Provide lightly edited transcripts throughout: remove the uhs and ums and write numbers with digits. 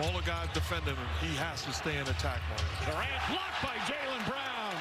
All the guys defending him, he has to stay in attack mode. Durant blocked by Jaylen Brown.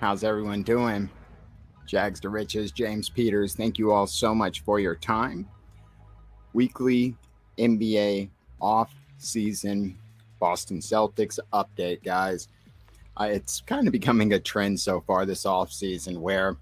How's everyone doing? Jags to Riches, James Peters. Thank you all so much for your time. Weekly NBA off-season Boston Celtics update, guys. It's kind of becoming a trend so far this off-season where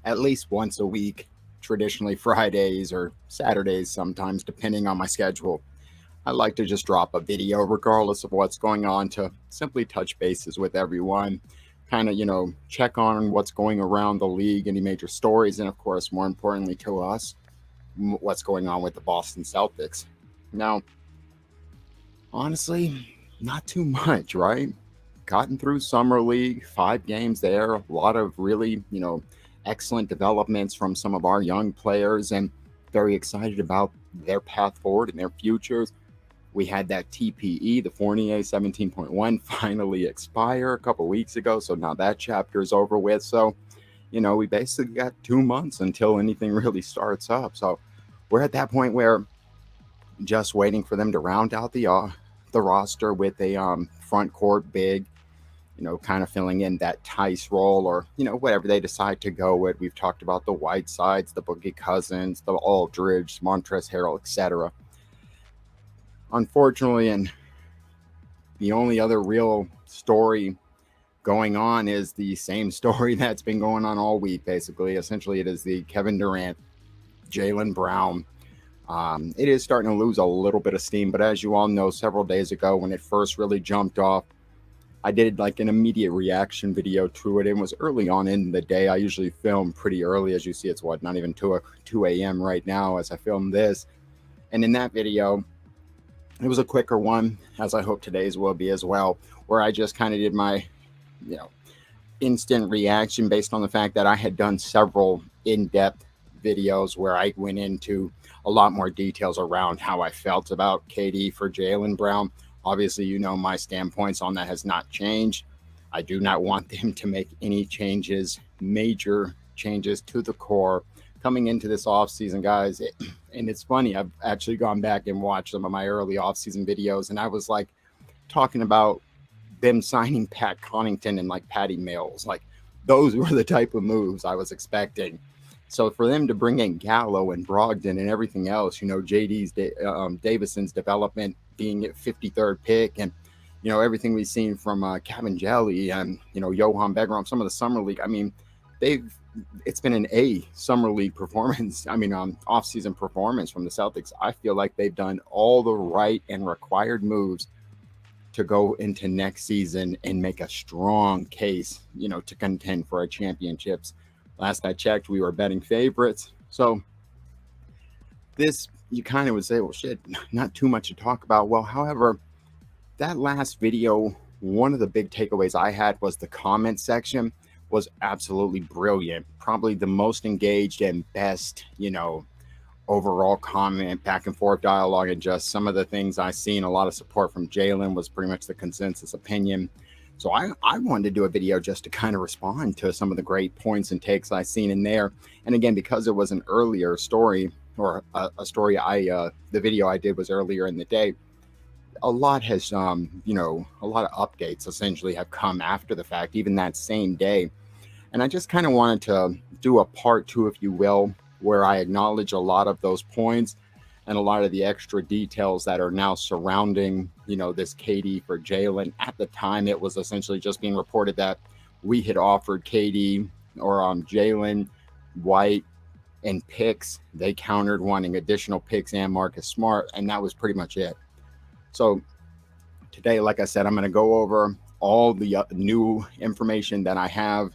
at least once a week, traditionally Fridays or Saturdays sometimes, depending on my schedule, I like to just drop a video regardless of what's going on to simply touch bases with everyone. Kind of, check on what's going around the league, any major stories, and of course, more importantly to us, what's going on with the Boston Celtics. Now, honestly, not too much, right? Gotten through Summer League, 5 games there, a lot of really, excellent developments from some of our young players, and very excited about their path forward and their futures. We had that TPE, the Fournier 17.1, finally expire a couple weeks ago. So now that chapter is over with. So, we basically got 2 months until anything really starts up. So we're at that point where just waiting for them to round out the roster with a front court big, kind of filling in that Tice role or, whatever they decide to go with. We've talked about the Whitesides, the Boogie Cousins, the Aldridge, Montrezl Harrell, etc. Unfortunately, and the only other real story going on is the same story that's been going on all week, basically. Essentially, it is the Kevin Durant, Jaylen Brown. It is starting to lose a little bit of steam, but as you all know, several days ago when it first really jumped off, I did like an immediate reaction video to it. It was early on in the day. I usually film pretty early. As you see, it's not even 2 a.m. right now as I film this. And in that video, it was a quicker one, as I hope today's will be as well, where I just kind of did my, instant reaction based on the fact that I had done several in-depth videos where I went into a lot more details around how I felt about KD for Jaylen Brown. Obviously, my standpoints on that has not changed. I do not want them to make any major changes to the core coming into this offseason, guys. And it's funny, I've actually gone back and watched some of my early offseason videos, and I was like talking about them signing Pat Connaughton and like Patty Mills. Like those were the type of moves I was expecting. So for them to bring in Gallo and Brogdon and everything else, Davison's development being at 53rd pick, and everything we've seen from Kevin Jelly and Johan Begram, some of the summer league. I mean, it's been an A summer league performance. Off-season performance from the Celtics. I feel like they've done all the right and required moves to go into next season and make a strong case, to contend for a championships. Last I checked, we were betting favorites. So this, you kind of would say, well, shit, not too much to talk about. Well, however, that last video, one of the big takeaways I had was the comment section was absolutely brilliant. Probably the most engaged and best, overall comment, back and forth dialogue, and just some of the things I seen. A lot of support from Jaylen was pretty much the consensus opinion. So I wanted to do a video just to kind of respond to some of the great points and takes I seen in there. And again, because it was an earlier story, or a story the video I did was earlier in the day, a lot has, a lot of updates essentially have come after the fact, even that same day. And I just kind of wanted to do a part 2, if you will, where I acknowledge a lot of those points and a lot of the extra details that are now surrounding, this KD for Jaylen. At the time, it was essentially just being reported that we had offered KD or Jaylen, White, and picks. They countered wanting additional picks and Marcus Smart, and that was pretty much it. So today, like I said, I'm going to go over all the new information that I have.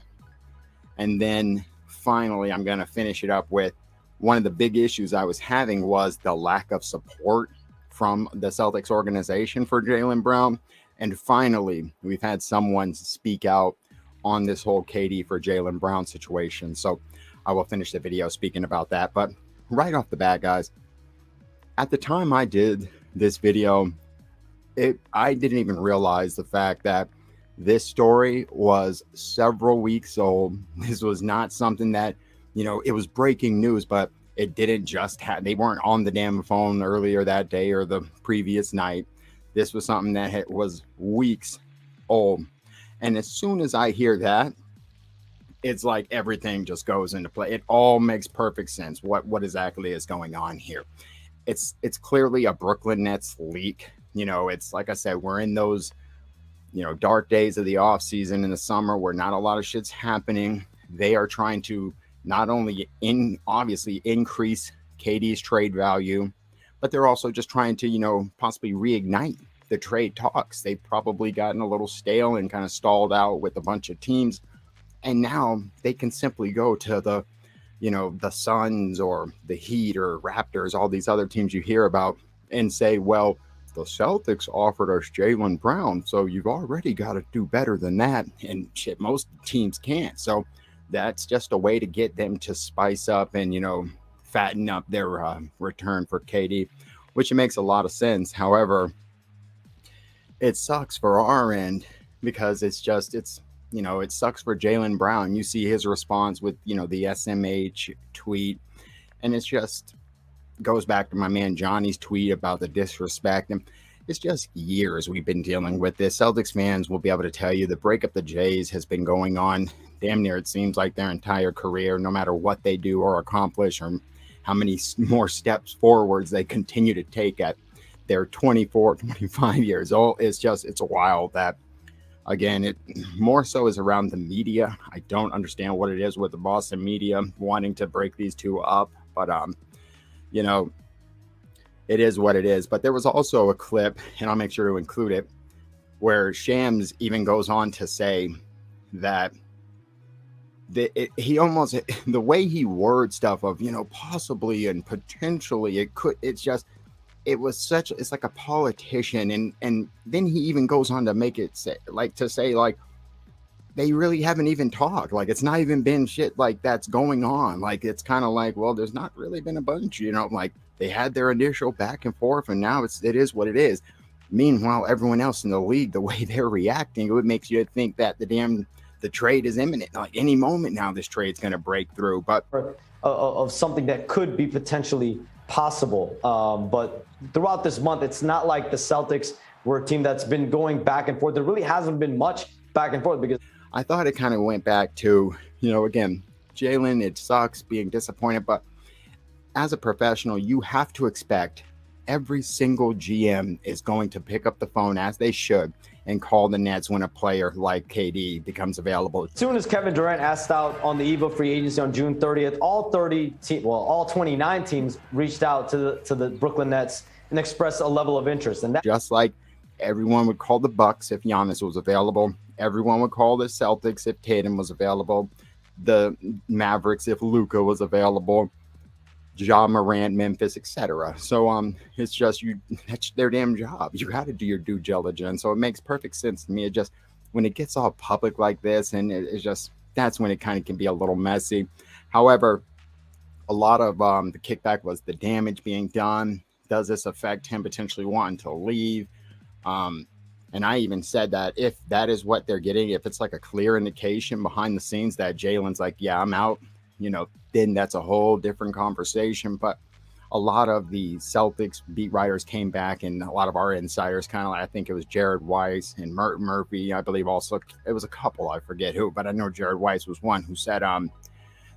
And then finally, I'm going to finish it up with one of the big issues I was having was the lack of support from the Celtics organization for Jaylen Brown. And finally, we've had someone speak out on this whole KD for Jaylen Brown situation. So I will finish the video speaking about that. But right off the bat, guys, at the time I did this video, I didn't even realize the fact that this story was several weeks old. This was not something that, it was breaking news, but it didn't just they weren't on the damn phone earlier that day or the previous night. This was something that was weeks old. And as soon as I hear that, it's like everything just goes into play. It all makes perfect sense. What exactly is going on here? It's clearly a Brooklyn Nets leak. It's like I said, we're in those, dark days of the off season in the summer where not a lot of shit's happening. They are trying to not only obviously increase KD's trade value, but they're also just trying to, possibly reignite the trade talks. They've probably gotten a little stale and kind of stalled out with a bunch of teams. And now they can simply go to the Suns or the Heat or Raptors, all these other teams you hear about, and say, well, the Celtics offered us Jaylen Brown, so you've already got to do better than that. And shit, most teams can't. So that's just a way to get them to spice up and, fatten up their return for KD, which makes a lot of sense. However, it sucks for our end because it sucks for Jaylen Brown. You see his response with, the SMH tweet, and it's just goes back to my man Johnny's tweet about the disrespect. And it's just years we've been dealing with this. Celtics fans will be able to tell you the breakup the Jays has been going on damn near, it seems like, their entire career, no matter what they do or accomplish or how many more steps forwards they continue to take at their 24, 25 years old. It's wild that, again, it more so is around the media. I don't understand what it is with the Boston media wanting to break these two up, but it is what it is. But there was also a clip, and I'll make sure to include it, where Shams even goes on to say that he almost, the way he words stuff of, possibly and potentially it's like a politician. And then he even goes on to make it say they really haven't even talked. Like, it's not even been shit like that's going on. Like, it's kind of like, well, there's not really been a bunch, like they had their initial back and forth and now it is what it is. Meanwhile, everyone else in the league, the way they're reacting, it makes you think that the trade is imminent. Like, any moment now, this trade's going to break through. But of something that could be potentially possible. But throughout this month, it's not like the Celtics were a team that's been going back and forth. There really hasn't been much back and forth because I thought it kind of went back to, again, Jaylen, it sucks being disappointed, but as a professional, you have to expect every single GM is going to pick up the phone, as they should, and call the Nets when a player like KD becomes available. As soon as Kevin Durant asked out on the eve of free agency on June 30th, all 29 teams reached out to the Brooklyn Nets and expressed a level of interest. And that, just like everyone would call the Bucks if Giannis was available, everyone would call the Celtics if Tatum was available, the Mavericks if Luka was available, Ja Morant, Memphis, etc. So it's just that's their damn job. You got to do your due diligence. So it makes perfect sense to me. It just, when it gets all public like this, and it's just, that's when it kind of can be a little messy. However, a lot of the kickback was the damage being done. Does this affect him potentially wanting to leave? And I even said that if that is what they're getting, if it's like a clear indication behind the scenes that Jaylen's like, yeah, I'm out, then that's a whole different conversation. But a lot of the Celtics beat writers came back, and a lot of our insiders, kind of like, I think it was Jared Weiss and Murphy, I believe also, it was a couple, I forget who, but I know Jared Weiss was one who said,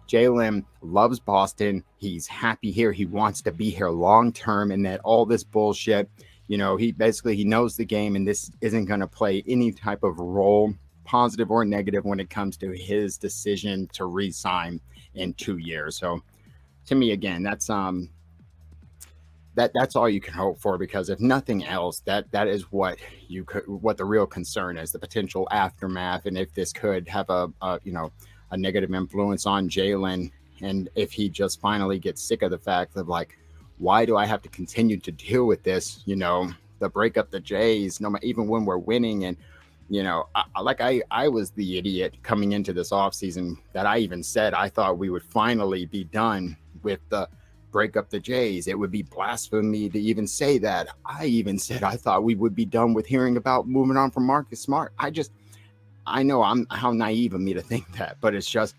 Jaylen loves Boston. He's happy here. He wants to be here long term, and that all this bullshit, he knows the game, and this isn't going to play any type of role, positive or negative, when it comes to his decision to re-sign in 2 years. So to me, again, that's that's all you can hope for, because if nothing else, that is what the real concern is, the potential aftermath, and if this could have a negative influence on Jaylen, and if he just finally gets sick of the fact of like, why do I have to continue to deal with this? The breakup the Jays, even when we're winning. And I was the idiot coming into this offseason that I even said I thought we would finally be done with the break up the Jays. It would be blasphemy to even say that. I even said I thought we would be done with hearing about moving on from Marcus Smart. I know how naive of me to think that, but it's just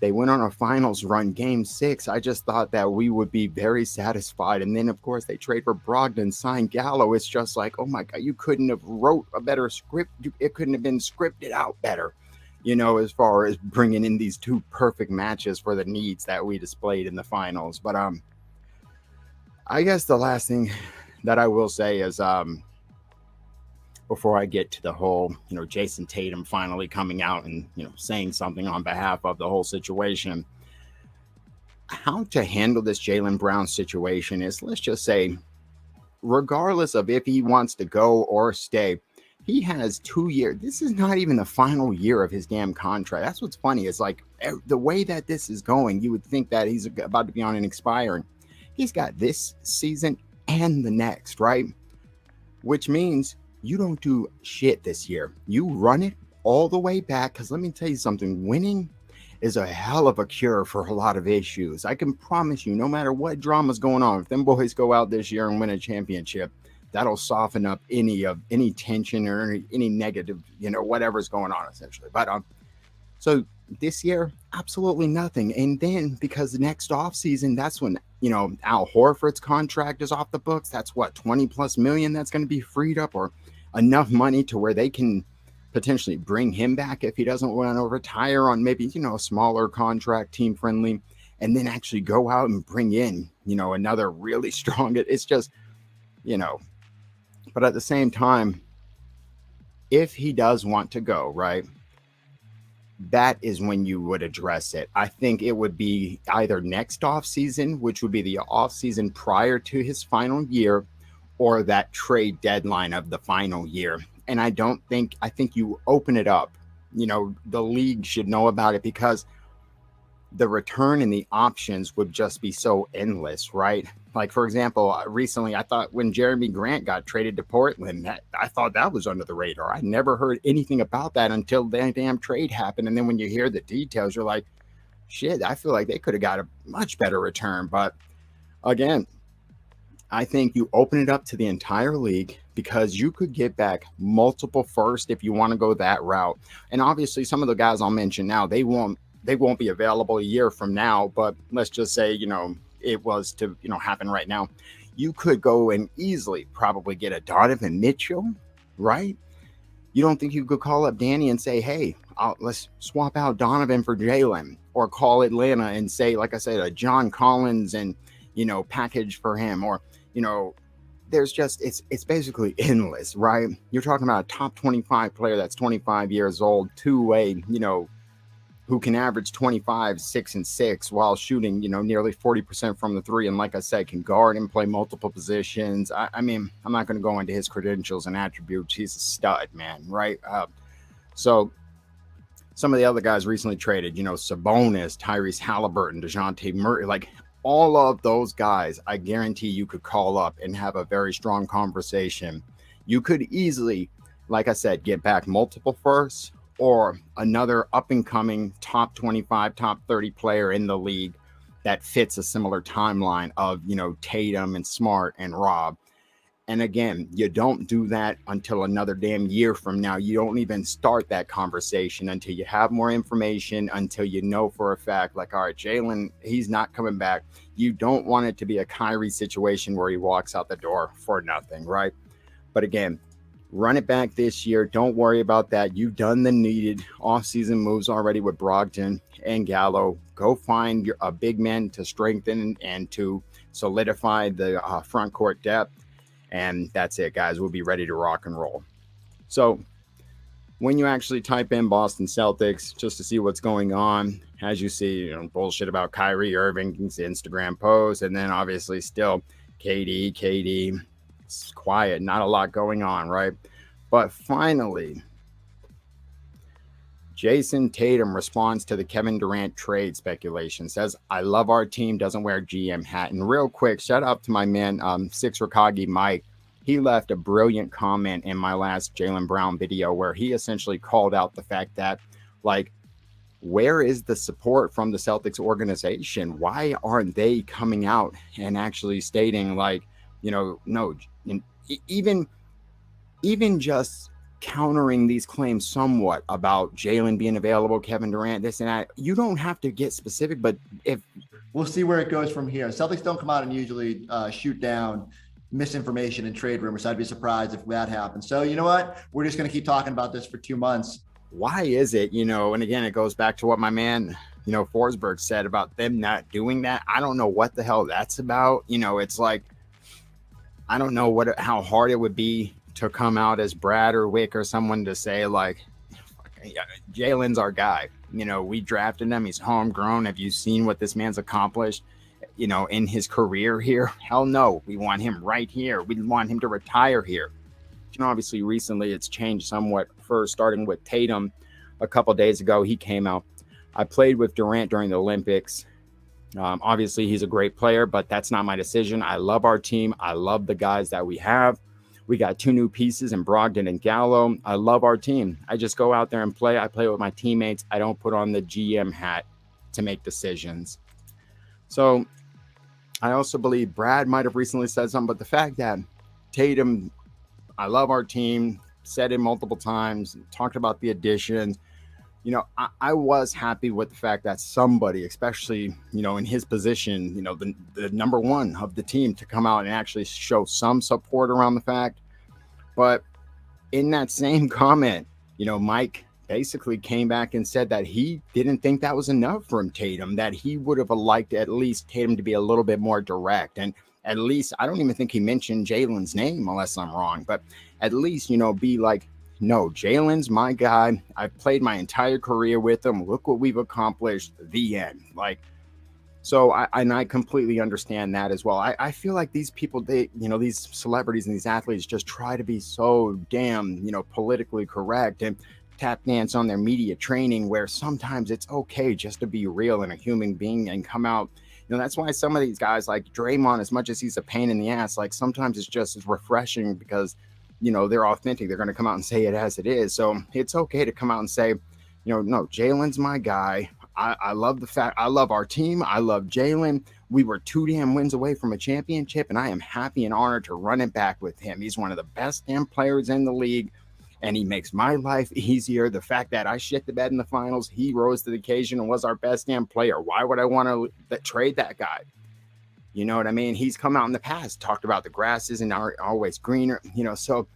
they went on a finals run, game 6. I just thought that we would be very satisfied. And then, of course, they trade for Brogdon, sign Gallo. It's just like, oh my God, you couldn't have wrote a better script. It couldn't have been scripted out better, as far as bringing in these 2 perfect matches for the needs that we displayed in the finals. But I guess the last thing that I will say is before I get to the whole, Jayson Tatum finally coming out and, saying something on behalf of the whole situation, how to handle this Jaylen Brown situation is, let's just say, regardless of if he wants to go or stay, he has 2 years. This is not even the final year of his damn contract. That's what's funny. It's like the way that this is going, you would think that he's about to be on an expiring. He's got this season and the next, right? Which means you don't do shit this year. You run it all the way back, because let me tell you something, winning is a hell of a cure for a lot of issues. I can promise you, no matter what drama's going on, if them boys go out this year and win a championship, that'll soften up any tension or any negative, whatever's going on, essentially. But so this year, absolutely nothing. And then because next offseason, that's when, Al Horford's contract is off the books. That's what, 20 plus million that's going to be freed up, or enough money to where they can potentially bring him back if he doesn't want to retire on maybe, a smaller contract, team friendly, and then actually go out and bring in, another really strong. It's just, but at the same time, if he does want to go, right, that is when you would address it. I think it would be either next offseason, which would be the offseason prior to his final year, or that trade deadline of the final year. And I think you open it up. The league should know about it, because the return and the options would just be so endless, right? Like, for example, recently, I thought when Jeremy Grant got traded to Portland, I thought that was under the radar. I never heard anything about that until that damn trade happened. And then when you hear the details, you're like, shit, I feel like they could have got a much better return. But again, I think you open it up to the entire league, because you could get back multiple first if you want to go that route. And obviously, some of the guys I'll mention now, they won't be available a year from now. But let's just say, it was to, happen right now. You could go and easily probably get a Donovan Mitchell, right? You don't think you could call up Danny and say, hey, let's swap out Donovan for Jaylen, or call Atlanta and say, like I said, a John Collins and, package for him, or, there's just, it's basically endless, right? You're talking about a top 25 player that's 25 years old, two-way, who can average 25, 6 and 6 while shooting, nearly 40% from the 3. And like I said, can guard and play multiple positions. I mean, I'm not going to go into his credentials and attributes. He's a stud, man, right? So some of the other guys recently traded, Sabonis, Tyrese Halliburton, DeJounte Murray, like all of those guys, I guarantee you could call up and have a very strong conversation. You could easily, like I said, get back multiple firsts, or another up-and-coming top 25, top 30 player in the league that fits a similar timeline of, Tatum and Smart and Rob. And again, you don't do that until another damn year from now. You don't even start that conversation until you have more information, until you know for a fact, like, all right, Jaylen, he's not coming back. You don't want it to be a Kyrie situation where he walks out the door for nothing, right? But again, run it back this year. Don't worry about that. You've done the needed offseason moves already with Brogdon and Gallo. Go find a big man to strengthen and to solidify the front court depth. And that's it, guys. We'll be ready to rock and roll. So when you actually type in Boston Celtics just to see what's going on, as you see, bullshit about Kyrie Irving's Instagram post, and then obviously still KD. It's quiet, not a lot going on, right? But finally, Jayson Tatum responds to the Kevin Durant trade speculation, says, I love our team, doesn't wear GM hat. And real quick, shout out to my man, Six Rakagi Mike. He left a brilliant comment in my last Jaylen Brown video where he essentially called out the fact that, like, where is the support from the Celtics organization? Why aren't they coming out and actually stating like, no, even just countering these claims somewhat about Jaylen being available, Kevin Durant, this and that. You don't have to get specific, but if we'll see where it goes from here. Celtics don't come out and usually shoot down misinformation and trade rumors. I'd be surprised if that happens. So you know what? We're just going to keep talking about this for 2 months. Why is it, and again, it goes back to what my man, Forsberg said about them not doing that. I don't know what the hell that's about. It's like, I don't know how hard it would be to come out as Brad or Wick or someone to say like, Jaylen's our guy. We drafted him. He's homegrown. Have you seen what this man's accomplished, in his career here? Hell no. We want him right here. We want him to retire here. Obviously, recently it's changed somewhat. First, starting with Tatum a couple days ago, he came out. I played with Durant during the Olympics. Obviously, he's a great player, but that's not my decision. I love our team. I love the guys that we have. We got 2 new pieces in Brogdon and Gallo. I love our team. I just go out there and play. I play with my teammates. I don't put on the GM hat to make decisions. So I also believe Brad might have recently said something, but the fact that Tatum, I love our team, said it multiple times, talked about the additions. I was happy with the fact that somebody, especially, in his position, the number one of the team, to come out and actually show some support around the fact. But in that same comment, Mike basically came back and said that he didn't think that was enough from Tatum, that he would have liked at least Tatum to be a little bit more direct. And at least, I don't even think he mentioned Jaylen's name unless I'm wrong, but at least, be like, no, Jaylen's my guy. I've played my entire career with him. Look what we've accomplished. The end. So I completely understand that as well. I feel like these people, these celebrities and these athletes just try to be so damn, politically correct and tap dance on their media training, where sometimes it's okay just to be real and a human being and come out. That's why some of these guys like Draymond, as much as he's a pain in the ass, like sometimes it's just as refreshing because they're authentic. They're going to come out and say it as it is. So it's okay to come out and say, no, Jaylen's my guy. I love the fact, I love our team. I love Jaylen. We were 2 damn wins away from a championship, and I am happy and honored to run it back with him. He's one of the best damn players in the league, and he makes my life easier. The fact that I shit the bed in the finals, he rose to the occasion and was our best damn player. Why would I want to trade that guy? You know what I mean? He's come out in the past, talked about the grass isn't always greener, so,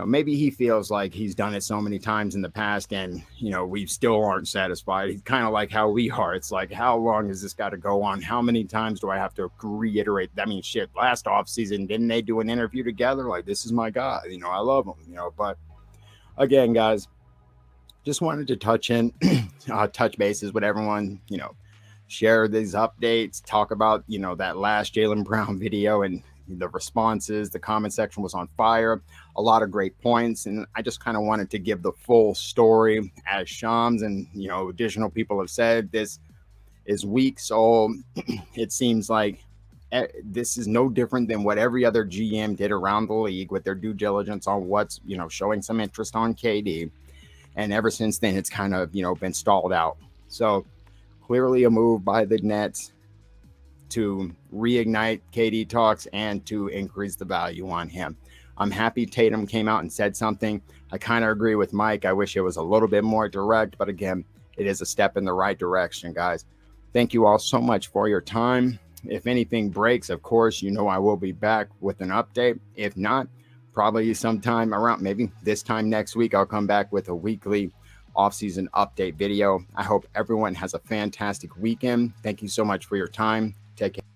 maybe he feels like he's done it so many times in the past and, we still aren't satisfied. He's kind of like how we are. It's like, how long has this got to go on? How many times do I have to reiterate? I mean, shit, last offseason, didn't they do an interview together? Like, this is my guy, I love him, but again, guys, just wanted to touch bases with everyone, share these updates, talk about, that last Jaylen Brown video and the responses. The comment section was on fire. A lot of great points. And I just kind of wanted to give the full story, as Shams and, additional people have said. This is weeks old. It seems like this is no different than what every other GM did around the league with their due diligence on what's, showing some interest on KD. And ever since then, it's kind of, been stalled out. So clearly a move by the Nets to reignite KD talks and to increase the value on him. I'm happy Tatum came out and said something. I kind of agree with Mike. I wish it was a little bit more direct, but again, it is a step in the right direction, guys. Thank you all so much for your time. If anything breaks, of course, I will be back with an update. If not, probably sometime around maybe this time next week, I'll come back with a weekly offseason update video. I hope everyone has a fantastic weekend. Thank you so much for your time. Take care.